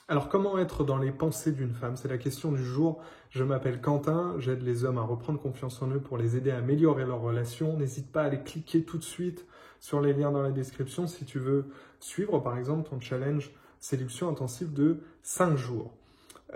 Alors, comment être dans les pensées d'une femme? C'est la question du jour. Je m'appelle Quentin, j'aide les hommes à reprendre confiance en eux pour les aider à améliorer leurs relations. N'hésite pas à aller cliquer tout de suite sur les liens dans la description si tu veux suivre, par exemple, ton challenge séduction intensive de 5 jours.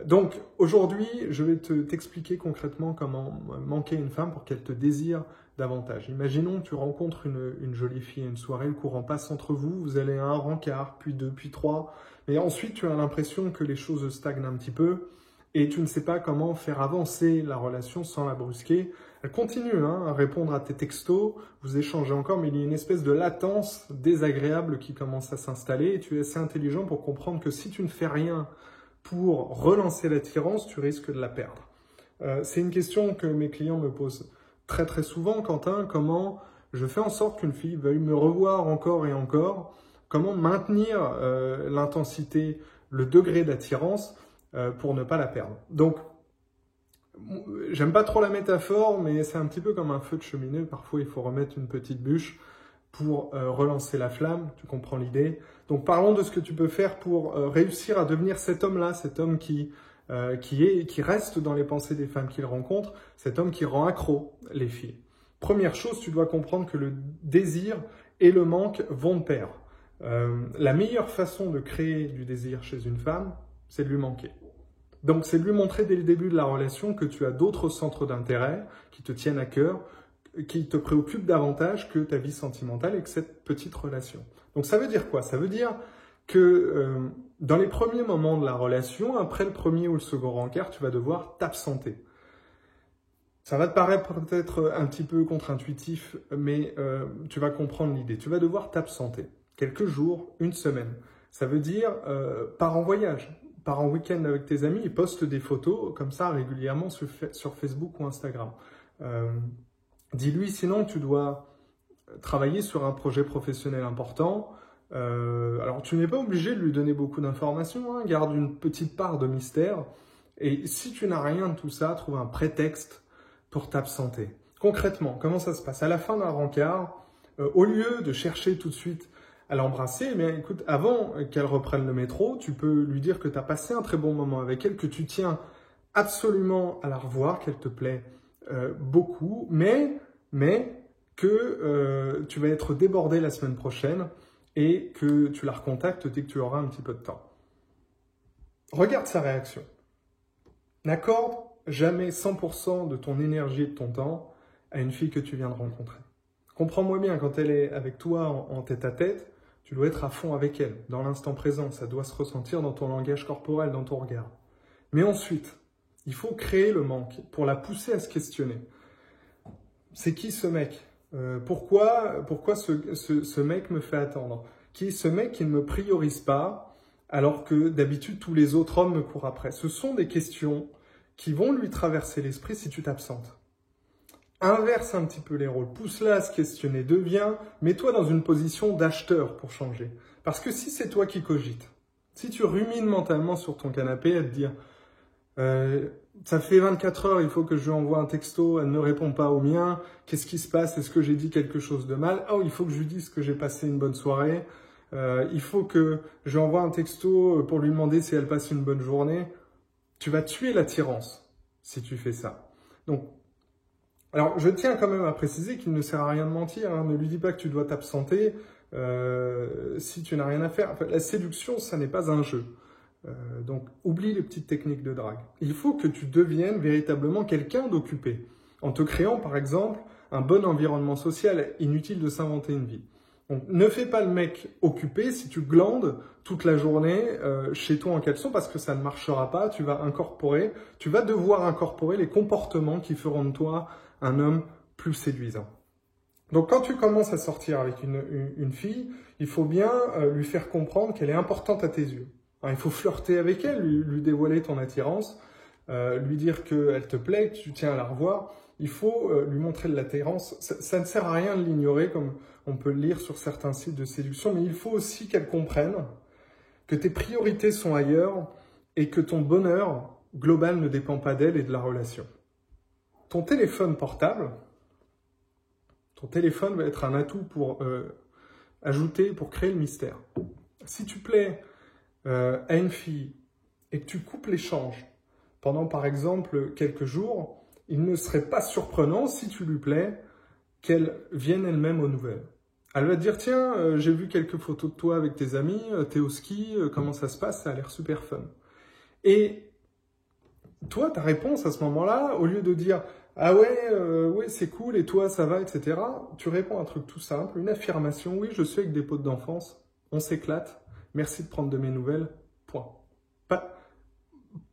Donc, aujourd'hui, je vais t'expliquer concrètement comment manquer une femme pour qu'elle te désire davantage. Imaginons que tu rencontres une jolie fille à une soirée, le courant passe entre vous, vous allez à un rencard, puis deux, puis trois, mais ensuite tu as l'impression que les choses stagnent un petit peu et tu ne sais pas comment faire avancer la relation sans la brusquer. Elle continue à répondre à tes textos, vous échangez encore, mais il y a une espèce de latence désagréable qui commence à s'installer et tu es assez intelligent pour comprendre que si tu ne fais rien pour relancer l'attirance, tu risques de la perdre. C'est une question que mes clients me posent très très souvent, Quentin, comment je fais en sorte qu'une fille veuille me revoir encore et encore, comment maintenir l'intensité, le degré d'attirance pour ne pas la perdre. Donc, j'aime pas trop la métaphore, mais c'est un petit peu comme un feu de cheminée, parfois il faut remettre une petite bûche pour relancer la flamme, tu comprends l'idée. Donc parlons de ce que tu peux faire pour réussir à devenir cet homme-là, cet homme qui reste dans les pensées des femmes qu'il rencontre, cet homme qui rend accro les filles. Première chose, tu dois comprendre que le désir et le manque vont de pair. La meilleure façon de créer du désir chez une femme, c'est de lui manquer. Donc c'est de lui montrer dès le début de la relation que tu as d'autres centres d'intérêt qui te tiennent à cœur, qui te préoccupe davantage que ta vie sentimentale et que cette petite relation. Donc ça veut dire quoi? Ça veut dire que dans les premiers moments de la relation, après le premier ou le second rencard, tu vas devoir t'absenter. Ça va te paraître peut-être un petit peu contre-intuitif, mais tu vas comprendre l'idée. Tu vas devoir t'absenter quelques jours, une semaine. Ça veut dire pars en voyage, pars en week-end avec tes amis et poste des photos comme ça régulièrement sur Facebook ou Instagram. Dis-lui sinon tu dois travailler sur un projet professionnel important. Alors tu n'es pas obligé de lui donner beaucoup d'informations, garde une petite part de mystère. Et si tu n'as rien de tout ça, trouve un prétexte pour t'absenter. Concrètement, comment ça se passe? À la fin d'un rencard, au lieu de chercher tout de suite à l'embrasser, eh bien, écoute, avant qu'elle reprenne le métro, tu peux lui dire que tu as passé un très bon moment avec elle, que tu tiens absolument à la revoir, qu'elle te plaît beaucoup, mais que tu vas être débordé la semaine prochaine et que tu la recontactes dès que tu auras un petit peu de temps. Regarde sa réaction. N'accorde jamais 100% de ton énergie et de ton temps à une fille que tu viens de rencontrer. Comprends-moi bien, quand elle est avec toi en tête-à-tête, tu dois être à fond avec elle, dans l'instant présent. Ça doit se ressentir dans ton langage corporel, dans ton regard. Mais ensuite, il faut créer le manque pour la pousser à se questionner. C'est qui ce mec? Pourquoi ce mec me fait attendre? Qui est ce mec qui ne me priorise pas alors que d'habitude tous les autres hommes me courent après? Ce sont des questions qui vont lui traverser l'esprit si tu t'absentes. Inverse un petit peu les rôles, pousse-la à se questionner, mets-toi dans une position d'acheteur pour changer. Parce que si c'est toi qui cogites, si tu rumines mentalement sur ton canapé à te dire ça fait 24 heures, il faut que je lui envoie un texto, elle ne répond pas au mien, qu'est-ce qui se passe, est-ce que j'ai dit quelque chose de mal? Oh, il faut que je lui dise que j'ai passé une bonne soirée, il faut que je lui envoie un texto pour lui demander si elle passe une bonne journée. Tu vas tuer l'attirance si tu fais ça. Donc, alors, je tiens quand même à préciser qu'il ne sert à rien de mentir. Ne lui dis pas que tu dois t'absenter si tu n'as rien à faire. Enfin, la séduction, ça n'est pas un jeu. Donc, oublie les petites techniques de drague. Il faut que tu deviennes véritablement quelqu'un d'occupé. En te créant, par exemple, un bon environnement social. Inutile de s'inventer une vie. Donc, ne fais pas le mec occupé si tu glandes toute la journée chez toi en caleçon parce que ça ne marchera pas. Tu vas devoir incorporer les comportements qui feront de toi un homme plus séduisant. Donc, quand tu commences à sortir avec une fille, il faut bien lui faire comprendre qu'elle est importante à tes yeux. Alors, il faut flirter avec elle, lui dévoiler ton attirance, lui dire qu'elle te plaît, que tu tiens à la revoir. Il faut lui montrer de l'attirance. Ça ne sert à rien de l'ignorer, comme on peut le lire sur certains sites de séduction, mais il faut aussi qu'elle comprenne que tes priorités sont ailleurs et que ton bonheur global ne dépend pas d'elle et de la relation. Ton téléphone portable, va être un atout pour ajouter, pour créer le mystère. Si tu plais à une fille et que tu coupes l'échange pendant par exemple quelques jours, il ne serait pas surprenant, si tu lui plais, qu'elle vienne elle-même aux nouvelles. Elle va te dire, tiens, j'ai vu quelques photos de toi avec tes amis, t'es au ski, comment ça se passe, ça a l'air super fun. Et toi, ta réponse à ce moment-là, au lieu de dire, ah ouais, c'est cool, et toi, ça va, etc., tu réponds à un truc tout simple, une affirmation, oui, je suis avec des potes d'enfance, on s'éclate, merci de prendre de mes nouvelles, point.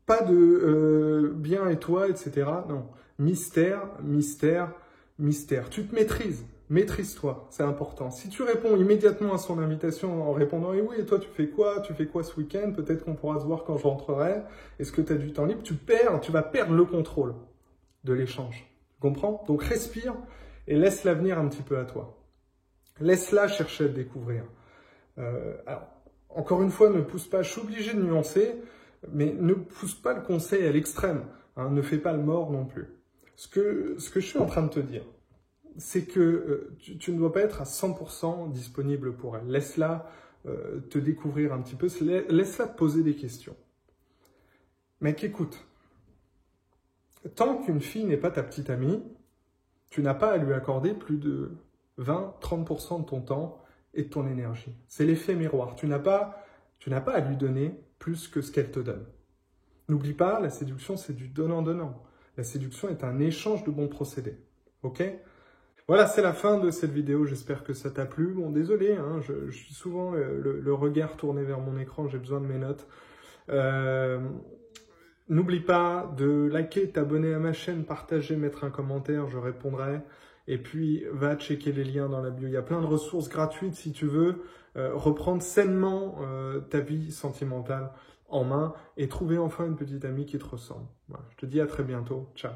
Pas de bien et toi, etc., non. Mystère, mystère, mystère. Tu te maîtrises. Maîtrise-toi, c'est important. Si tu réponds immédiatement à son invitation en répondant « oui, et toi tu fais quoi ce week-end? Peut-être qu'on pourra se voir quand je rentrerai. Est-ce que tu as du temps libre ?» Tu vas perdre le contrôle de l'échange. Tu comprends? Donc respire et laisse l'avenir un petit peu à toi. Laisse-la chercher à te découvrir. Alors, encore une fois, ne pousse pas, je suis obligé de nuancer, mais ne pousse pas le conseil à l'extrême. Hein, ne fais pas le mort non plus. Ce que je suis en train de te dire, c'est que tu ne dois pas être à 100% disponible pour elle. Laisse-la te découvrir un petit peu, laisse-la te poser des questions. Mec, écoute, tant qu'une fille n'est pas ta petite amie, tu n'as pas à lui accorder plus de 20-30% de ton temps et de ton énergie. C'est l'effet miroir. Tu n'as pas à lui donner plus que ce qu'elle te donne. N'oublie pas, la séduction, c'est du donnant-donnant. La séduction est un échange de bons procédés. Ok ? Voilà, c'est la fin de cette vidéo. J'espère que ça t'a plu. Bon, désolé, hein, je suis souvent le regard tourné vers mon écran. J'ai besoin de mes notes. N'oublie pas de liker, t'abonner à ma chaîne, partager, mettre un commentaire. Je répondrai. Et puis, va checker les liens dans la bio. Il y a plein de ressources gratuites si tu veux reprendre sainement ta vie sentimentale en main et trouver enfin une petite amie qui te ressemble. Voilà, je te dis à très bientôt. Ciao.